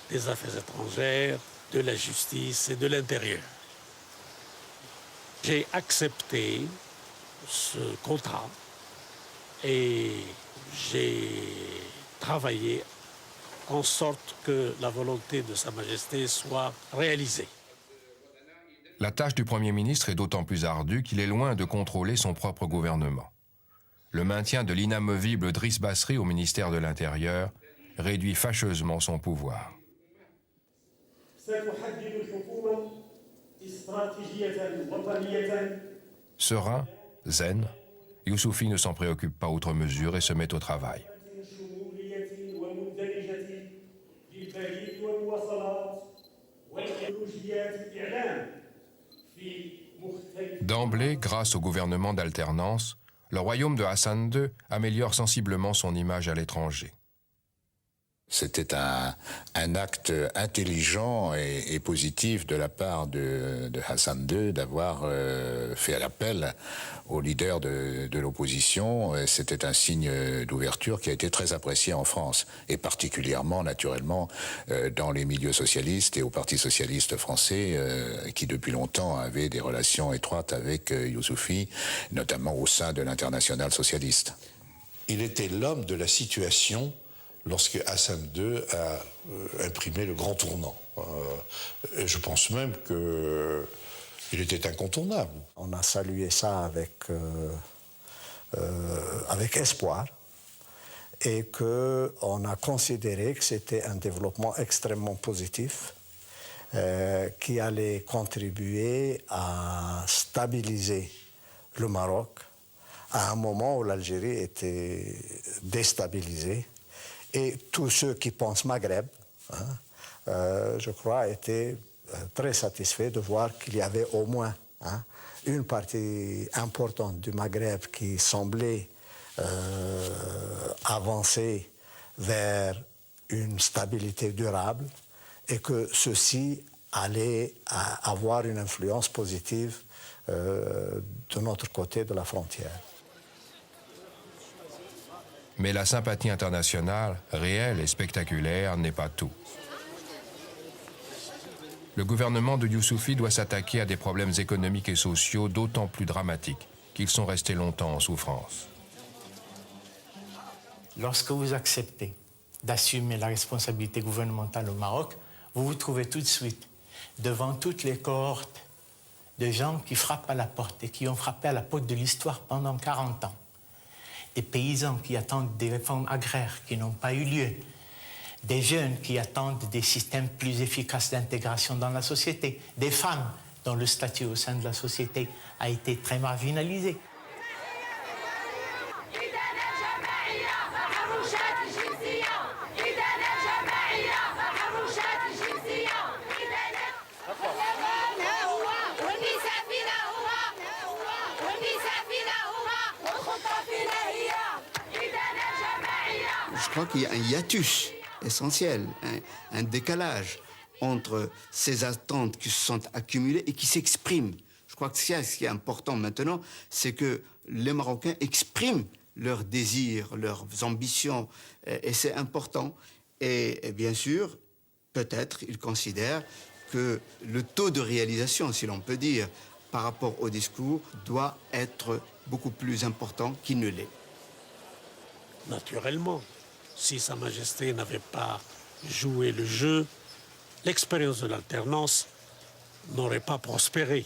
des Affaires étrangères, de la Justice et de l'Intérieur. J'ai accepté ce contrat et j'ai travaillé en sorte que la volonté de Sa Majesté soit réalisée. La tâche du Premier ministre est d'autant plus ardue qu'il est loin de contrôler son propre gouvernement. Le maintien de l'inamovible Driss Basri au ministère de l'Intérieur réduit fâcheusement son pouvoir. Serein, zen, Youssoufi ne s'en préoccupe pas outre mesure et se met au travail. D'emblée, grâce au gouvernement d'alternance, le royaume de Hassan II améliore sensiblement son image à l'étranger. C'était un acte intelligent et positif de la part de Hassan II d'avoir fait l'appel aux leaders de l'opposition. C'était un signe d'ouverture qui a été très apprécié en France, et particulièrement, naturellement, dans les milieux socialistes et au Parti socialiste français, qui depuis longtemps avait des relations étroites avec Youssoufy, notamment au sein de l'Internationale socialiste. Il était l'homme de la situation lorsque Hassan II a imprimé le grand tournant. Et je pense même qu'il était incontournable. On a salué ça avec espoir et qu'on a considéré que c'était un développement extrêmement positif qui allait contribuer à stabiliser le Maroc à un moment où l'Algérie était déstabilisée. Et tous ceux qui pensent Maghreb, je crois, étaient très satisfaits de voir qu'il y avait au moins une partie importante du Maghreb qui semblait avancer vers une stabilité durable et que ceci allait avoir une influence positive de notre côté de la frontière. Mais la sympathie internationale, réelle et spectaculaire, n'est pas tout. Le gouvernement de Youssoufy doit s'attaquer à des problèmes économiques et sociaux d'autant plus dramatiques qu'ils sont restés longtemps en souffrance. Lorsque vous acceptez d'assumer la responsabilité gouvernementale au Maroc, vous vous trouvez tout de suite devant toutes les cohortes de gens qui frappent à la porte et qui ont frappé à la porte de l'histoire pendant 40 ans. Des paysans qui attendent des réformes agraires qui n'ont pas eu lieu, des jeunes qui attendent des systèmes plus efficaces d'intégration dans la société, des femmes dont le statut au sein de la société a été très marginalisé. Je crois qu'il y a un hiatus essentiel, un décalage entre ces attentes qui se sont accumulées et qui s'expriment. Je crois que ce qui est important maintenant, c'est que les Marocains expriment leurs désirs, leurs ambitions, et c'est important. Et bien sûr, peut-être, ils considèrent que le taux de réalisation, si l'on peut dire, par rapport au discours, doit être beaucoup plus important qu'il ne l'est. Naturellement, si Sa Majesté n'avait pas joué le jeu, l'expérience de l'alternance n'aurait pas prospéré.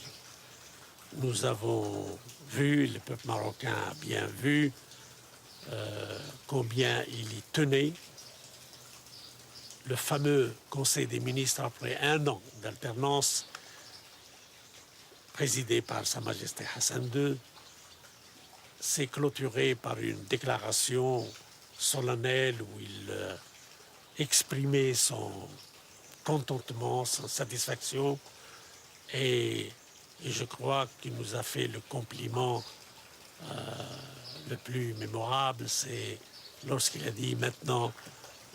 Nous avons vu, le peuple marocain a bien vu combien il y tenait. Le fameux Conseil des ministres, après un an d'alternance, présidé par Sa Majesté Hassan II, s'est clôturé par une déclaration solennelle où il exprimait son contentement, sa satisfaction, et je crois qu'il nous a fait le compliment le plus mémorable, c'est lorsqu'il a dit « Maintenant,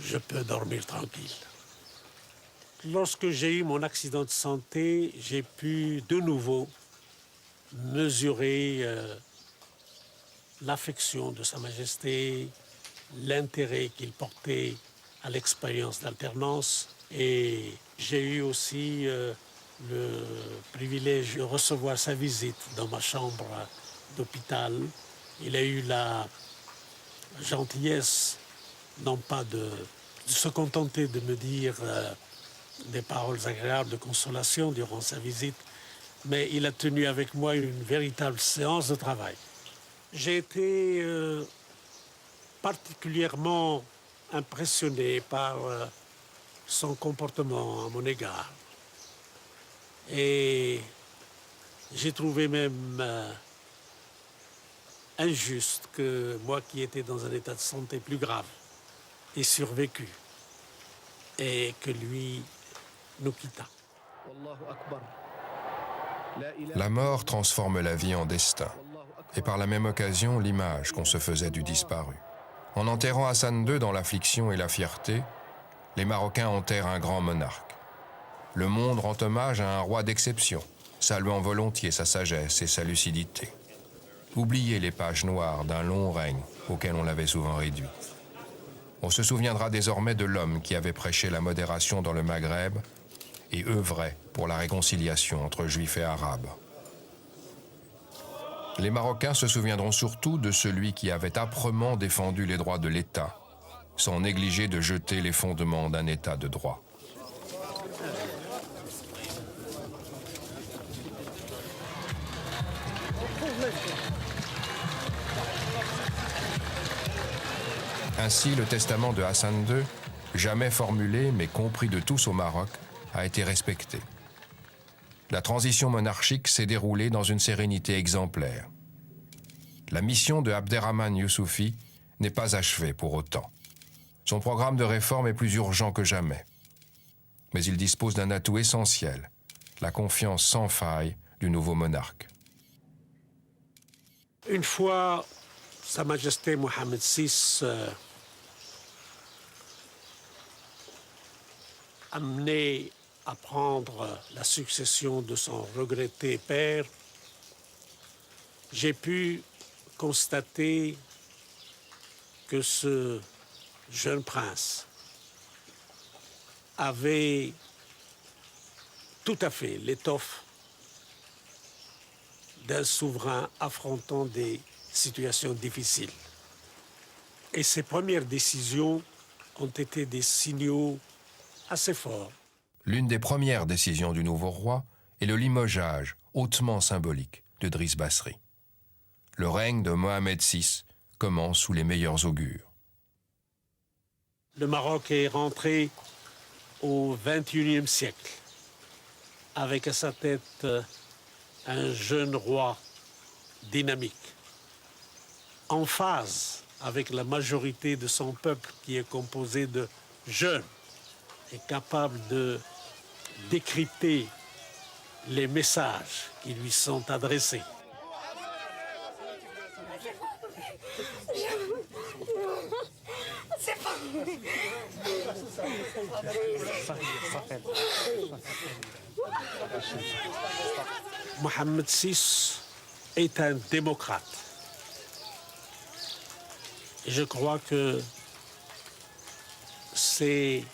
je peux dormir tranquille ». Lorsque j'ai eu mon accident de santé, j'ai pu de nouveau mesurer l'affection de Sa Majesté, l'intérêt qu'il portait à l'expérience d'alternance, et j'ai eu aussi le privilège de recevoir sa visite dans ma chambre d'hôpital. Il a eu la gentillesse, non pas de se contenter de me dire des paroles agréables de consolation durant sa visite, mais il a tenu avec moi une véritable séance de travail. J'ai été particulièrement impressionné par son comportement à mon égard. Et j'ai trouvé même injuste que moi qui étais dans un état de santé plus grave ait survécu et que lui nous quitta. La mort transforme la vie en destin, et par la même occasion l'image qu'on se faisait du disparu. En enterrant Hassan II dans l'affliction et la fierté, Les Marocains enterrent un grand monarque. Le monde rend hommage à un roi d'exception, saluant volontiers sa sagesse et sa lucidité. Oubliez les pages noires d'un long règne auquel on l'avait souvent réduit. On se souviendra désormais de l'homme qui avait prêché la modération dans le Maghreb et œuvrait pour la réconciliation entre Juifs et Arabes. Les Marocains se souviendront surtout de celui qui avait âprement défendu les droits de l'État, sans négliger de jeter les fondements d'un État de droit. Ainsi, le testament de Hassan II, jamais formulé mais compris de tous au Maroc, a été respecté. La transition monarchique s'est déroulée dans une sérénité exemplaire. La mission de Abderrahmane Youssouffi n'est pas achevée pour autant. Son programme de réforme est plus urgent que jamais. Mais il dispose d'un atout essentiel, la confiance sans faille du nouveau monarque. Une fois Sa Majesté Mohamed VI amené à prendre la succession de son regretté père, j'ai pu constater que ce jeune prince avait tout à fait l'étoffe d'un souverain affrontant des situations difficiles. Et ses premières décisions ont été des signaux assez forts. L'une des premières décisions du nouveau roi est le limogeage hautement symbolique de Driss Basri. Le règne de Mohamed VI commence sous les meilleurs augures. Le Maroc est rentré au XXIe siècle avec à sa tête un jeune roi dynamique, en phase avec la majorité de son peuple qui est composé de jeunes et capable de décrypter les messages qui lui sont adressés. Mohamed VI est un démocrate. Et je crois que c'est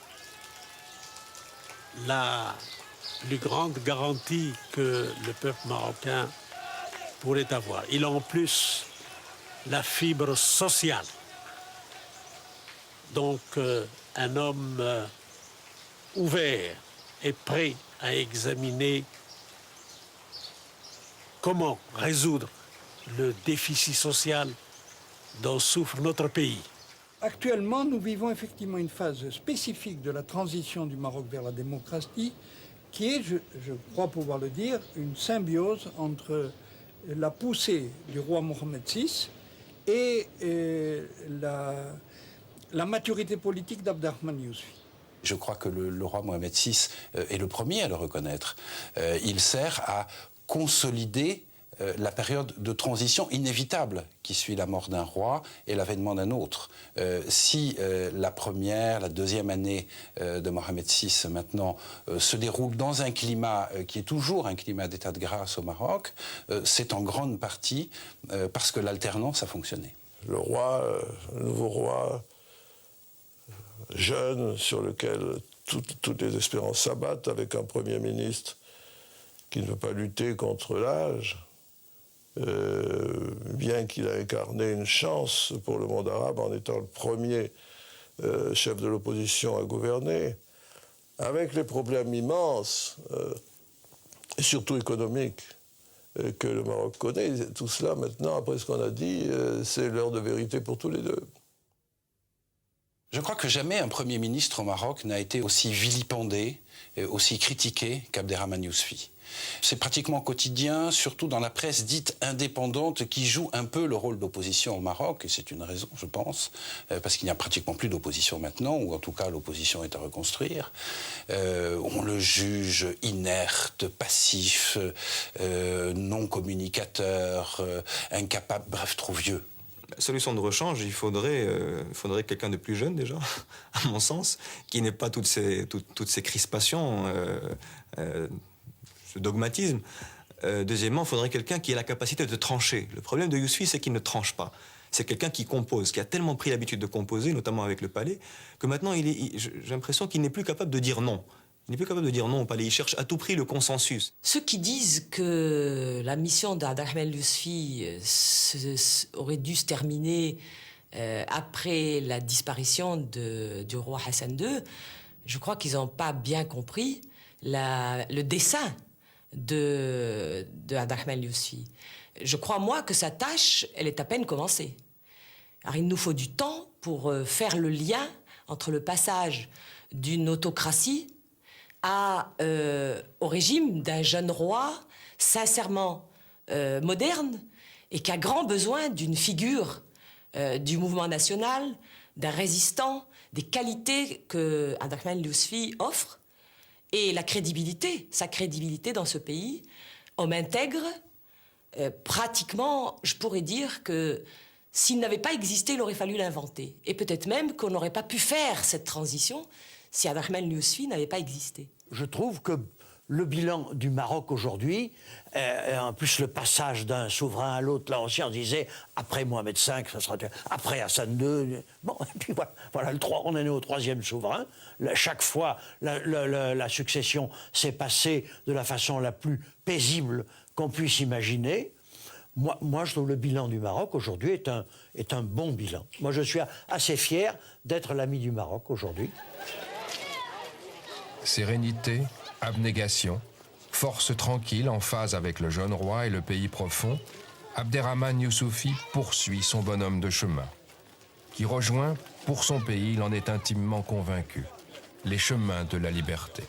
la plus grande garantie que le peuple marocain pourrait avoir. Il a en plus la fibre sociale. Donc un homme ouvert et prêt à examiner comment résoudre le déficit social dont souffre notre pays. Actuellement, nous vivons effectivement une phase spécifique de la transition du Maroc vers la démocratie qui est, je crois pouvoir le dire, une symbiose entre la poussée du roi Mohamed VI et la maturité politique d'Abderrahmane Youssouffi. Je crois que le roi Mohamed VI est le premier à le reconnaître. Il sert à consolider la période de transition inévitable qui suit la mort d'un roi et l'avènement d'un autre. Si la première, la deuxième année de Mohamed VI maintenant se déroule dans un climat qui est toujours un climat d'état de grâce au Maroc, c'est en grande partie parce que l'alternance a fonctionné. Le roi, le nouveau roi, jeune, sur lequel toutes les espérances s'abattent, avec un Premier ministre qui ne veut pas lutter contre l'âge, bien qu'il a incarné une chance pour le monde arabe en étant le premier chef de l'opposition à gouverner, avec les problèmes immenses, et surtout économiques, que le Maroc connaît. Tout cela, maintenant, après ce qu'on a dit, c'est l'heure de vérité pour tous les deux. Je crois que jamais un Premier ministre au Maroc n'a été aussi vilipendé, aussi critiqué qu'Abderrahmane Youssouffi. C'est pratiquement quotidien, surtout dans la presse dite indépendante qui joue un peu le rôle d'opposition au Maroc, et c'est une raison, je pense, parce qu'il n'y a pratiquement plus d'opposition maintenant, ou en tout cas l'opposition est à reconstruire. On le juge inerte, passif, non communicateur, incapable, bref, trop vieux. Solution de rechange, il faudrait quelqu'un de plus jeune déjà, à mon sens, qui n'ait pas toutes ces crispations, ce dogmatisme. Deuxièmement, il faudrait quelqu'un qui ait la capacité de trancher. Le problème de Yousfi, c'est qu'il ne tranche pas. C'est quelqu'un qui compose, qui a tellement pris l'habitude de composer, notamment avec le palais, que maintenant j'ai l'impression qu'il n'est plus capable de dire non. Il n'est plus capable de dire non au palais. Il cherche à tout prix le consensus. Ceux qui disent que la mission d'Abderrahmane Yousfi aurait dû se terminer après la disparition du roi Hassan II, je crois qu'ils n'ont pas bien compris le dessein de Abderrahmane Yousfi. Je crois, moi, que sa tâche, elle est à peine commencée. Alors, il nous faut du temps pour faire le lien entre le passage d'une autocratie au régime d'un jeune roi sincèrement moderne et qui a grand besoin d'une figure du mouvement national, d'un résistant, des qualités que Abderrahmane Yousfi offre et sa crédibilité dans ce pays, homme intègre. Pratiquement, je pourrais dire que s'il n'avait pas existé, il aurait fallu l'inventer. Et peut-être même qu'on n'aurait pas pu faire cette transition si Abderrahmane Yousfi n'avait pas existé. Je trouve que le bilan du Maroc aujourd'hui, en plus le passage d'un souverain à l'autre, là aussi on disait après Mohamed V, ça sera après Hassan II. Bon, et puis voilà on est né au troisième souverain. Chaque fois, la succession s'est passée de la façon la plus paisible qu'on puisse imaginer. Moi, je trouve le bilan du Maroc aujourd'hui est un bon bilan. Moi, je suis assez fier d'être l'ami du Maroc aujourd'hui. Sérénité, abnégation, force tranquille en phase avec le jeune roi et le pays profond, Abderrahmane Yousoufi poursuit son bonhomme de chemin. Qui rejoint, pour son pays, il en est intimement convaincu, les chemins de la liberté.